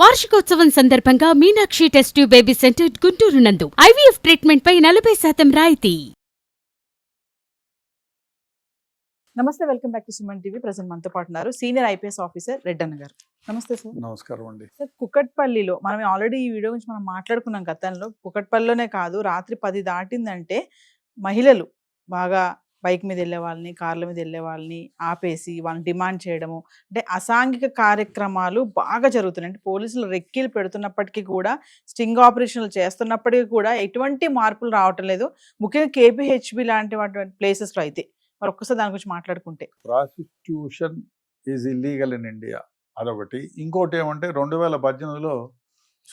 వార్షికోత్సవం సందర్భంగా Meenakshi test tube baby centre Guntur నందు ఐవీఎఫ్ ట్రీట్మెంట్ పై 40% రాయితీ. నమస్తే, welcome back to Suman TV. Present మనతో పాటు ఉన్నారు సీనియర్ ఐపీఎస్ ఆఫీసర్ రెడ్డన్న గారు. నమస్తే సార్. నమస్కారం అండి. సార్, కుకట్పల్లిలో మనం ఆల్రెడీ ఈ వీడియో గురించి మనం మాట్లాడుకున్నాం గతంలో. కుకట్పల్లిలోనే కాదు, రాత్రి 10 దాటిందంటే మహిళలు బాగా బైక్ మీద వెళ్ళే వాళ్ళని, కార్ల మీద వెళ్ళే వాళ్ళని ఆపేసి వాళ్ళని డిమాండ్ చేయడము, అంటే అసాంఘిక కార్యక్రమాలు బాగా జరుగుతున్నాయి. అంటే పోలీసులు రెక్కీలు పెడుతున్నప్పటికీ కూడా, స్టింగ్ ఆపరేషన్లు చేస్తున్నప్పటికీ కూడా ఎటువంటి మార్పులు రావటం లేదు. ముఖ్యంగా కేపీహెచ్బి లాంటి ప్లేసెస్లో అయితే మరి ఒక్కసారి దాని గురించి మాట్లాడుకుంటే, prostitution is illegal in India, అదొకటి. ఇంకోటి ఏమంటే 2018లో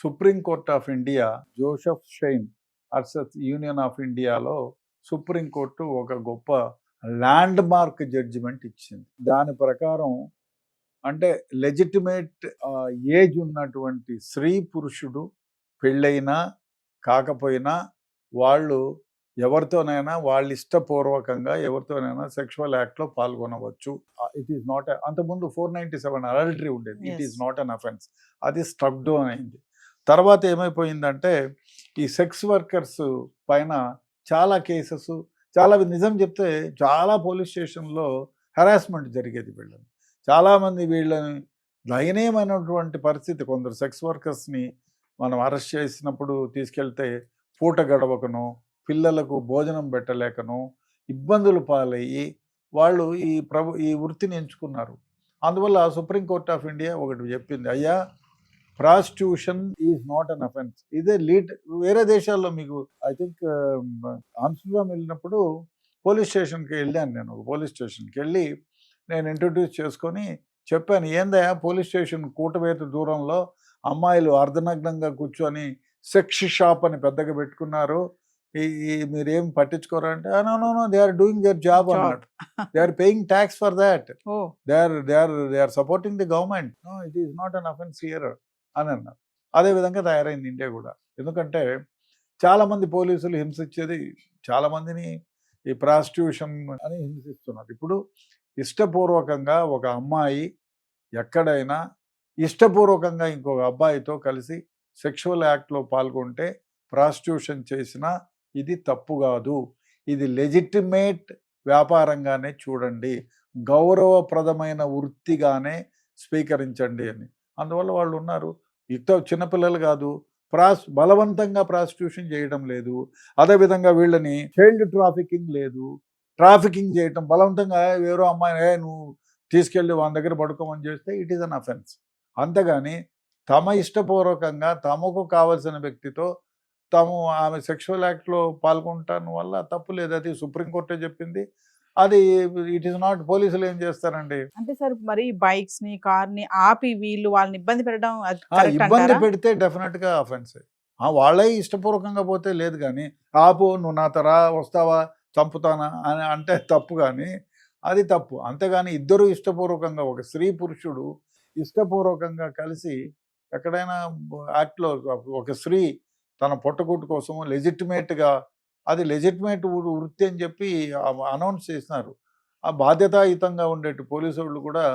Supreme Court of India Joseph Shine versus Union of ఇండియాలో సుప్రీంకోర్టు ఒక గొప్ప ల్యాండ్ మార్క్ జడ్జిమెంట్ ఇచ్చింది. దాని ప్రకారం అంటే లెజిటిమేట్ ఏజ్ ఉన్నటువంటి స్త్రీ పురుషుడు పెళ్ళైనా కాకపోయినా వాళ్ళు ఎవరితోనైనా వాళ్ళ ఇష్టపూర్వకంగా ఎవరితోనైనా సెక్షువల్ యాక్ట్లో పాల్గొనవచ్చు. ఇట్ ఈస్ నాట్, అంతకుముందు 497 అడల్టరీ ఉండేది. It is not an offence. అది స్ట్రక్ డౌన్ అయింది. తర్వాత ఏమైపోయిందంటే ఈ సెక్స్ వర్కర్స్ పైన చాలా కేసెస్, చాలా నిజం చెప్తే చాలా పోలీస్ స్టేషన్లో హెరాస్మెంట్ జరిగేది. వీళ్ళని చాలామంది వీళ్ళని దయనీయమైనటువంటి పరిస్థితి. కొందరు సెక్స్ వర్కర్స్ని మనం అరెస్ట్ చేసినప్పుడు తీసుకెళ్తే పూట గడవకను, పిల్లలకు భోజనం పెట్టలేకను ఇబ్బందులు పాలయ్యి వాళ్ళు ఈ వృత్తిని ఎంచుకున్నారు. అందువల్ల సుప్రీంకోర్ట్ ఆఫ్ ఇండియా ఒకటి చెప్పింది, అయ్యా prostitution is not an offence. ఇదే లీడ్. వేరే దేశాల్లో మీకు ఐ థింక్ ఆమ్స్టర్డామ్ వెళ్ళినప్పుడు పోలీస్ స్టేషన్కి వెళ్ళాను. నేను ఒక పోలీస్ స్టేషన్కి వెళ్ళి నేను ఇంట్రడ్యూస్ చేసుకొని చెప్పాను, ఏందయ్యా పోలీస్ స్టేషన్ కూటవేత దూరంలో అమ్మాయిలు అర్ధనగ్నంగా కూర్చొని సెక్స్ షాప్ అని పెద్దగా పెట్టుకున్నారు, మీరేం పట్టించుకోరా అంటే, no they are doing their job అన్నట్టు. They are paying tax for that. They are supporting the government. No, it is not an offence here అని అన్నారు. అదేవిధంగా తయారైంది ఇండియా కూడా. ఎందుకంటే చాలామంది పోలీసులు హింసించేది చాలామందిని ఈ ప్రాస్టిట్యూషన్ అని హింసిస్తున్నారు. ఇప్పుడు ఇష్టపూర్వకంగా ఒక అమ్మాయి ఎక్కడైనా ఇష్టపూర్వకంగా ఇంకొక అబ్బాయితో కలిసి సెక్షువల్ యాక్ట్లో పాల్గొంటే ప్రాస్టిట్యూషన్ చేసినా ఇది తప్పు కాదు. ఇది లెజిటిమేట్ వ్యాపారంగానే చూడండి, గౌరవప్రదమైన వృత్తిగానే స్వీకరించండి అని. అందువల్ల వాళ్ళు ఉన్నారు. చిన్నపిల్లలు కాదు, బలవంతంగా ప్రాస్టిట్యూషన్ చేయడం లేదు. అదేవిధంగా వీళ్ళని చైల్డ్ ట్రాఫికింగ్ లేదు. ట్రాఫికింగ్ చేయటం, బలవంతంగా ఎవరో అమ్మాయిని నువ్వు తీసుకెళ్ళి వాళ్ళ దగ్గర పడుకోమని చేస్తే ఇట్ ఈస్ అన్ అఫెన్స్. అంతేగాని తమ ఇష్టపూర్వకంగా తమకు కావలసిన వ్యక్తితో ఆమె సెక్షువల్ యాక్ట్లో పాల్గొనటం వల్ల తప్పు లేదు. అది సుప్రీంకోర్టే చెప్పింది. అది ఇట్ ఈస్ నాట్. పోలీసులు ఏం చేస్తారండి అంటే సార్, మరి బైక్స్ ని, కార్ ని ఆపి వీళ్ళు వాళ్ళని ఇబ్బంది పెట్టడం, ఇబ్బంది పెడితే డెఫినెట్ గా అఫెన్స్. వాళ్ళే ఇష్టపూర్వకంగా పోతే లేదు, కానీ ఆపు, నువ్వు నాతో రా, వస్తావా, చంపుతానా అని అంటే తప్పు, కానీ అది తప్పు. అంతేగాని ఇద్దరు ఇష్టపూర్వకంగా, ఒక స్త్రీ పురుషుడు ఇష్టపూర్వకంగా కలిసి ఎక్కడైనా యాక్ట్లో ఒక స్త్రీ తన పొట్టకూటు కోసము లెజిటిమేట్గా, అది లెజిటిమేట్ వృత్తి అని చెప్పి అనౌన్స్ చేసినారు. ఆ బాధ్యతాయుతంగా ఉండేటి పోలీసు వాళ్ళు కూడా,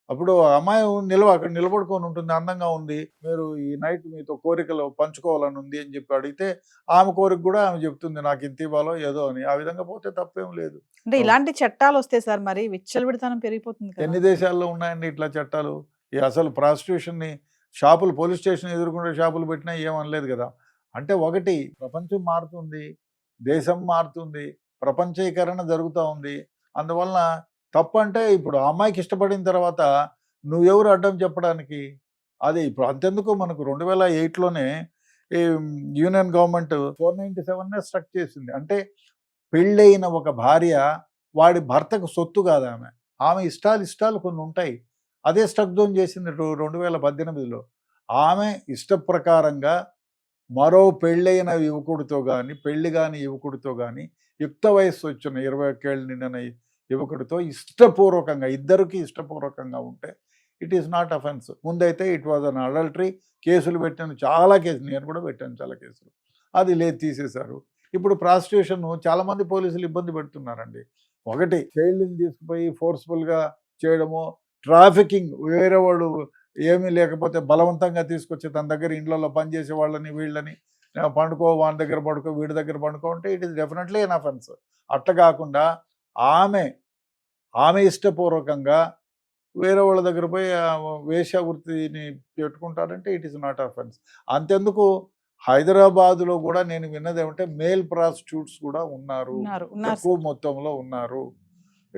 అప్పుడు అమ్మాయి అక్కడ నిలబడుకొని ఉంటుంది, అందంగా ఉంది, మీరు ఈ నైట్ మీతో కోరికలు పంచుకోవాలని ఉంది అని చెప్పి అడిగితే ఆమె కోరిక కూడా ఆమె చెప్తుంది, నాకు ఇంత ఇవ్వాలో ఏదో అని. ఆ విధంగా పోతే తప్పేం లేదు. అంటే ఇలాంటి చట్టాలు వస్తే సార్ మరి విచ్చలవిడితనం పెరిగిపోతుంది. ఎన్ని దేశాల్లో ఉన్నాయండి ఇట్లా చట్టాలు? అసలు ప్రాస్టిట్యూషన్ని షాపులు, పోలీస్ స్టేషన్ ఎదుర్కొంటే షాపులు పెట్టినా ఏమనలేదు కదా. అంటే ఒకటి, ప్రపంచం మారుతుంది, దేశం మారుతుంది, ప్రపంచీకరణ జరుగుతూ ఉంది. అందువలన తప్పు అంటే ఇప్పుడు ఆ అమ్మాయికి ఇష్టపడిన తర్వాత నువ్వెవరు అడ్డం చెప్పడానికి? అది ఇప్పుడు అంతెందుకు, మనకు 2008లోనే ఈ యూనియన్ గవర్నమెంట్ 497 స్ట్రక్ చేసింది. అంటే పెళ్ళైన ఒక భార్య వాడి భర్తకు సొత్తు కాదు, ఆమె ఇష్టాలు కొన్ని ఉంటాయి. అదే స్ట్రక్ డౌన్ చేసింది 2018లో. ఆమె ఇష్ట ప్రకారంగా మరో పెళ్ళైన యువకుడితో కానీ, పెళ్లి కాని యువకుడితో కానీ, యుక్త వయస్సు వచ్చిన 21 ఏళ్ళు నిండిన యువకుడితో ఇష్టపూర్వకంగా, ఇద్దరికి ఇష్టపూర్వకంగా ఉంటే ఇట్ ఈస్ నాట్ అఫెన్స్. ముందైతే ఇట్ వాజ్ అన్ అడల్టరీ. కేసులు పెట్టాను, చాలా కేసులు, నేను కూడా పెట్టాను చాలా కేసులు. అది లేదు, తీసేశారు. ఇప్పుడు ప్రాస్టిట్యూషన్ చాలామంది పోలీసులు ఇబ్బంది పెడుతున్నారండి. ఒకటి, చైల్డ్ని తీసుకుపోయి ఫోర్స్ఫుల్గా చేయడము, ట్రాఫికింగ్, వేరే వాడు ఏమీ లేకపోతే బలవంతంగా తీసుకొచ్చి తన దగ్గర ఇండ్లలో పనిచేసే వాళ్ళని వీళ్ళని పండుకో వాని దగ్గర పడుకో వీడి దగ్గర పండుకో అంటే it is definitely N offence. అట్లా కాకుండా ఆమె ఇష్టపూర్వకంగా వేరే వాళ్ళ దగ్గర పోయి వేశ్య వృత్తిని పెట్టుకుంటారంటే ఇట్ ఈస్ నాట్ అఫెన్స్. అంతెందుకు హైదరాబాద్లో కూడా నేను విన్నది ఏమంటే మేల్ ప్రాస్టిట్యూట్స్ కూడా ఉన్నారు, ఎక్కువ మొత్తంలో ఉన్నారు.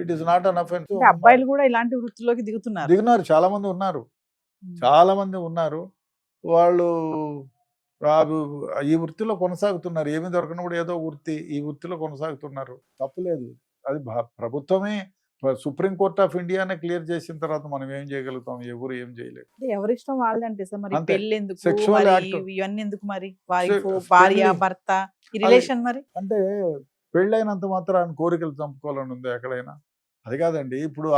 It is not an offence. అబ్బాయిలు కూడా ఇలాంటి వృత్తిలోకి దిగుతున్నారు, చాలా మంది ఉన్నారు, చాలా మంది ఉన్నారు. వాళ్ళు ఈ వృత్తిలో కొనసాగుతున్నారు, ఏమి దొరకనప్పుడు ఏదో వృత్తి ఈ వృత్తిలో కొనసాగుతున్నారు, తప్పులేదు. అది ప్రభుత్వమే సుప్రీంకోర్ట్ ఆఫ్ ఇండియానే క్లియర్ చేసిన తర్వాత మనం ఏం చేయగలుగుతాం? ఎవరు ఏం చేయలేదు. ఎవరిష్టం వాళ్ళంటే సార్. మరి పెళ్లి ఎందుకు, సెక్షువల్ ఇవన్నీ ఎందుకు? మరి భార్య భర్త ఈ రిలేషన్ మరి అంటే పెళ్ళైనంత మాత్రం కోరికలు చంపుకోవాలని ఉంది ఎక్కడైనా? అది కాదండి. ఇప్పుడు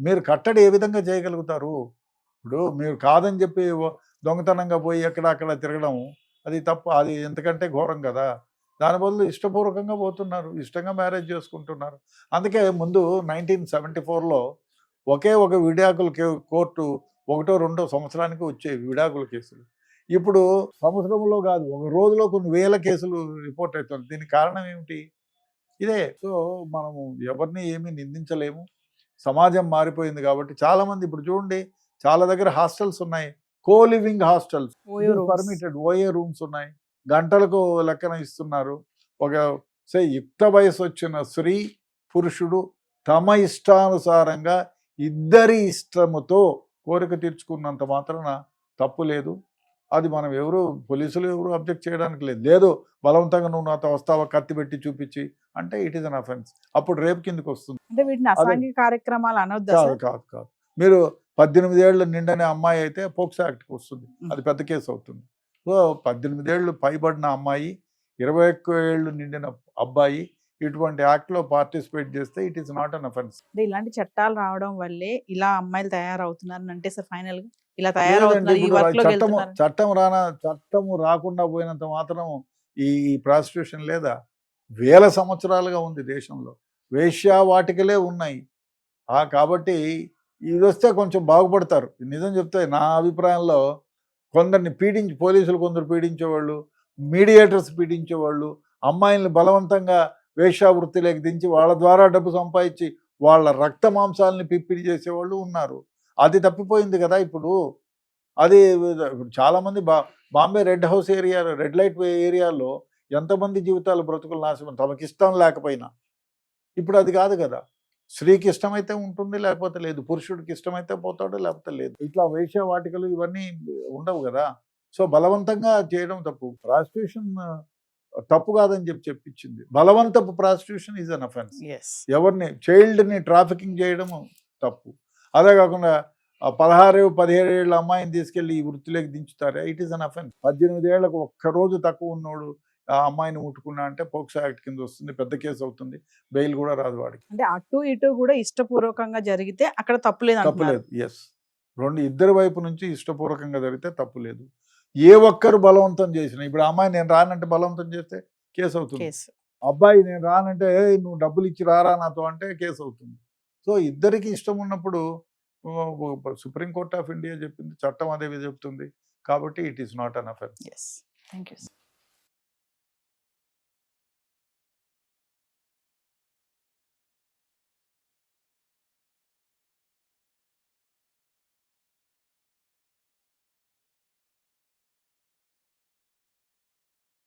మీరు కట్టడి ఏ విధంగా చేయగలుగుతారు? ఇప్పుడు మీరు కాదని చెప్పి దొంగతనంగా పోయి అక్కడ తిరగడం అది తప్పు, అది ఎంతకంటే ఘోరం కదా. దాని బదులు ఇష్టపూర్వకంగా పోతున్నారు, ఇష్టంగా మ్యారేజ్ చేసుకుంటున్నారు. అందుకే ముందు 1974లో ఒకే ఒక విడాకుల కోర్టు 1-2 సంవత్సరానికి వచ్చేవి విడాకుల కేసులు. ఇప్పుడు సంవత్సరంలో కాదు, ఒక రోజులో కొన్ని వేల కేసులు రిపోర్ట్ అవుతుంది. దీనికి కారణం ఏమిటి? ఇదే. సో మనము ఎవరిని ఏమీ నిందించలేము. సమాజం మారిపోయింది కాబట్టి చాలామంది ఇప్పుడు చూడండి, చాలా దగ్గర హాస్టల్స్ ఉన్నాయి, కోలివింగ్ హాస్టల్స్, పర్మిటెడ్ ఓఏ రూమ్స్ ఉన్నాయి, గంటలకు లెక్కన ఇస్తున్నారు. ఒక యుక్త వయసు వచ్చిన స్త్రీ పురుషుడు తమ ఇష్టానుసారంగా ఇద్దరి ఇష్టముతో కోరిక తీర్చుకున్నంత మాత్రాన తప్పు లేదు. అది మనం పోలీసులు ఎవరు అబ్జెక్ట్ చేయడానికి లేదు. బలవంతంగా నువ్వు నాతో వస్తావా కత్తి పెట్టి చూపించి అంటే ఇట్ ఈస్ అన్ అఫెన్స్. అప్పుడు రేపు కిందకి వస్తుంది. కాదు. మీరు 18 ఏళ్ళు నిండనే అమ్మాయి అయితే పోక్సో యాక్ట్కి వస్తుంది, అది పెద్ద కేసు అవుతుంది. సో 18 ఏళ్ళు పైబడిన అమ్మాయి, 21 ఏళ్ళు నిండిన అబ్బాయి ఇటువంటి యాక్ట్లో పార్టిసిపేట్ చేస్తే it is not an offence. ఇలాంటి చట్టాలు రావడం వల్లే ఇలా అమ్మాయిలు తయారవుతున్నారు అంటే సార్ ఫైనల్ గా ఇలా తయారవుతున్నారు. చట్టం రాకుండా పోయినంత మాత్రం ఈ ప్రాస్టిట్యూషన్ లేదా? వేల సంవత్సరాలుగా ఉంది దేశంలో, వేశ్యావాటికలే ఉన్నాయి. కాబట్టి ఇది వస్తే కొంచెం బాగుపడతారు. నిజం చెప్తే నా అభిప్రాయంలో కొందరిని పోలీసులు కొందరు పీడించేవాళ్ళు, మీడియేటర్స్ పీడించేవాళ్ళు, అమ్మాయిల్ని బలవంతంగా వేశ్యావృత్తిలోకి దించి వాళ్ళ ద్వారా డబ్బు సంపాదించి వాళ్ళ రక్త మాంసాలని పిప్పిడి చేసేవాళ్ళు ఉన్నారు. అది తప్పిపోయింది కదా ఇప్పుడు. అది చాలామంది బాంబే రెడ్ లైట్ ఏరియాలో ఎంతమంది జీవితాలు బ్రతుకులు నాశనం, తమకి ఇష్టం లేకపోయినా. ఇప్పుడు అది కాదు కదా. స్త్రీకి ఇష్టమైతే ఉంటుంది, లేకపోతే లేదు. పురుషుడికి ఇష్టమైతే పోతాడు, లేకపోతే లేదు. ఇట్లా వేశ్యావాటికలు ఇవన్నీ ఉండవు కదా. సో బలవంతంగా చేయడం తప్పు. ప్రాస్టిట్యూషన్ తప్పు కాదని చెప్పించింది. బలవంతపు ప్రాస్టిట్యూషన్ ఈజ్ అన్ అఫెన్స్. ఎవరిని చైల్డ్ని ట్రాఫికింగ్ చేయడం తప్పు. అదే కాకుండా 16-17 ఏళ్ళ అమ్మాయిని తీసుకెళ్లి ఈ వృత్తిలోకి దించుతారే, ఇట్ ఈస్ అన్ అఫెన్స్. 18 ఏళ్లకు ఒక్కరోజు తక్కువ ఉన్నోడు ఆ అమ్మాయిని ముట్టుకున్నా అంటే పోక్సో యాక్ట్ కింద వస్తుంది, పెద్ద కేసు అవుతుంది, బెయిల్ కూడా రాదు వాడికి. అంటే అటు ఇటు కూడా ఇష్టపూర్వకంగా జరిగితే అక్కడ తప్పులేదు. ఎస్, ఇద్దరి వైపు నుంచి ఇష్టపూర్వకంగా జరిగితే తప్పు లేదు. ఏ ఒక్కరు బలవంతం చేసినా, ఇప్పుడు అమ్మాయి నేను రానంటే బలవంతం చేస్తే కేసు అవుతుంది. అబ్బాయి నేను రానంటే నువ్వు డబ్బులు ఇచ్చి రారా నాతో అంటే కేసు అవుతుంది. సో ఇద్దరికి ఇష్టం ఉన్నప్పుడు సుప్రీంకోర్ట్ ఆఫ్ ఇండియా చెప్పింది, చట్టం అదే చెప్తుంది. కాబట్టి it is not an offence. Thank you.